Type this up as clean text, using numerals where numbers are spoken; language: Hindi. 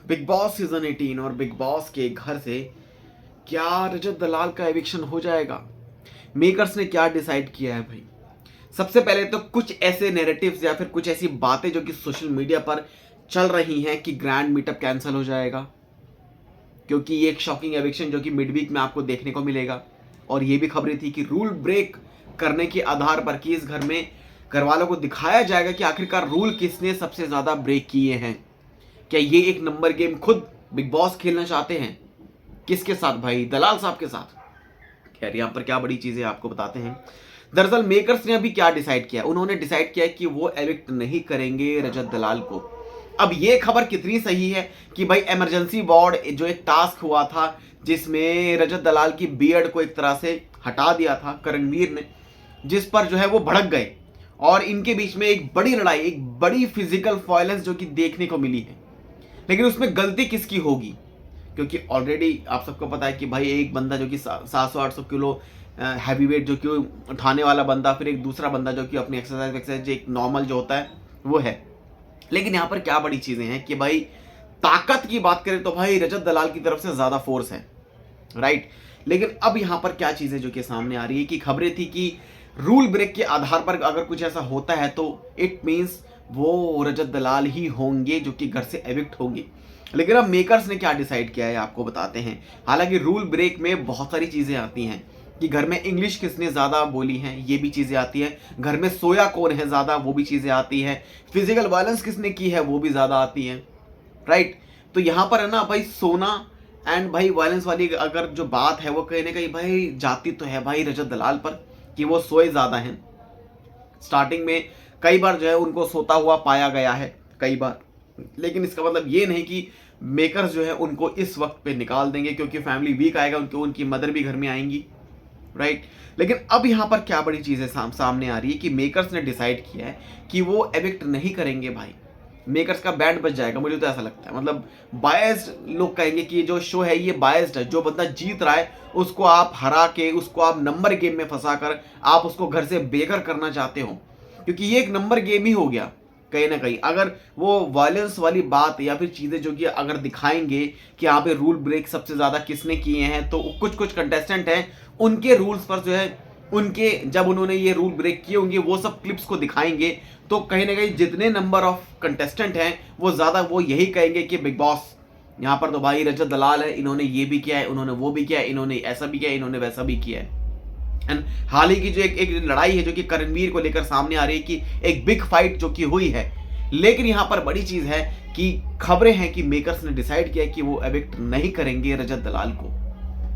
बिग बॉस सीजन 18 और बिग बॉस के घर से क्या रजत दलाल का एविक्शन हो जाएगा? मेकर्स ने क्या डिसाइड किया है भाई? सबसे पहले तो कुछ ऐसे नैरेटिव्स या फिर कुछ ऐसी बातें जो कि सोशल मीडिया पर चल रही हैं कि ग्रैंड मीटअप कैंसिल हो जाएगा, क्योंकि ये एक शॉकिंग एविक्शन जो कि मिड वीक में आपको देखने को मिलेगा। और ये भी खबरें थी कि रूल ब्रेक करने के आधार पर कि इस घर में घर वालों को दिखाया जाएगा कि आखिरकार रूल किसने सबसे ज्यादा ब्रेक किए हैं। क्या ये एक नंबर गेम खुद बिग बॉस खेलना चाहते हैं? किसके साथ भाई? दलाल साहब के साथ। खैर, यहां पर क्या बड़ी चीजें आपको बताते हैं। दरअसल मेकर्स ने अभी क्या डिसाइड किया, उन्होंने डिसाइड किया कि वो एविक्ट नहीं करेंगे रजत दलाल को। अब ये खबर कितनी सही है कि भाई इमरजेंसी वार्ड जो एक टास्क हुआ था जिसमें रजत दलाल की बियर्ड को एक तरह से हटा दिया था करणवीर ने, जिस पर जो है वो भड़क गए और इनके बीच में एक बड़ी लड़ाई, एक बड़ी फिजिकल वायलेंस जो कि देखने को मिली है। लेकिन उसमें गलती किसकी होगी? क्योंकि ऑलरेडी आप सबको पता है कि भाई एक बंदा जो कि 700-800 किलो हैवी वेट जो कि उठाने वाला बंदा, फिर एक दूसरा बंदा जो कि अपनी एक्सरसाइज एक नॉर्मल जो होता है वो है। लेकिन यहाँ पर क्या बड़ी चीजें हैं कि भाई ताकत की बात करें तो भाई रजत दलाल की तरफ से ज्यादा फोर्स है, राइट। लेकिन अब यहाँ पर क्या चीजें जो कि सामने आ रही है कि खबरें थी कि रूल ब्रेक के आधार पर अगर कुछ ऐसा होता है तो इट मीन्स वो रजत दलाल ही होंगे जो कि घर से एविक्ट होंगे। लेकिन अब मेकर्स ने क्या डिसाइड किया है आपको बताते हैं। हालांकि रूल ब्रेक में बहुत सारी चीजें आती हैं कि घर में इंग्लिश किसने ज्यादा बोली है, ये भी चीजें आती है। घर में सोया कौन है ज्यादा, वो भी चीजें आती है। फिजिकल वायलेंस किसने की है, वो भी ज्यादा आती है, राइट। तो यहाँ पर है ना भाई, सोना एंड भाई वायलेंस वाली अगर जो बात है वो कहीं ना कहीं भाई जाती तो है भाई रजत दलाल पर कि वो सोए ज्यादा हैं। स्टार्टिंग में कई बार जो है उनको सोता हुआ पाया गया है, कई बार। लेकिन इसका मतलब ये नहीं कि मेकर्स जो है उनको इस वक्त पे निकाल देंगे, क्योंकि फैमिली वीक आएगा, उनकी मदर भी घर में आएंगी, राइट। लेकिन अब यहाँ पर क्या बड़ी चीज़ है सामने आ रही है कि मेकर्स ने डिसाइड किया है कि वो एविक्ट नहीं करेंगे भाई। मेकर्स का बैंड बज जाएगा, मुझे तो ऐसा लगता है। मतलब बायस्ड लोग कहेंगे कि ये जो शो है ये बायस्ड है, जो बंदा जीत रहा है उसको आप हरा के, उसको आप नंबर गेम में फंसा कर आप उसको घर से बेघर करना चाहते हो, क्योंकि ये एक नंबर गेम ही हो गया कहीं ना कहीं। अगर वो वायलेंस वाली बात या फिर चीज़ें जो कि अगर दिखाएंगे कि यहाँ पे रूल ब्रेक सबसे ज़्यादा किसने किए हैं, तो कुछ कुछ कंटेस्टेंट हैं उनके रूल्स पर जो है, उनके जब उन्होंने ये रूल ब्रेक किए होंगे वो सब क्लिप्स को दिखाएंगे, तो कहीं ना कहीं जितने नंबर ऑफ कंटेस्टेंट हैं वो ज़्यादा वो यही कहेंगे कि बिग बॉस यहाँ पर तो भाई रजत दलाल है, इन्होंने ये भी किया है, उन्होंने वो भी किया है, इन्होंने ऐसा भी किया है, इन्होंने वैसा भी किया है। एंड हाल ही की जो एक लड़ाई है जो कि करणवीर को लेकर सामने आ रही है कि एक बिग फाइट जो कि हुई है। लेकिन यहाँ पर बड़ी चीज है कि खबरें हैं कि मेकर्स ने डिसाइड किया कि वो एविक्ट नहीं करेंगे रजत दलाल को।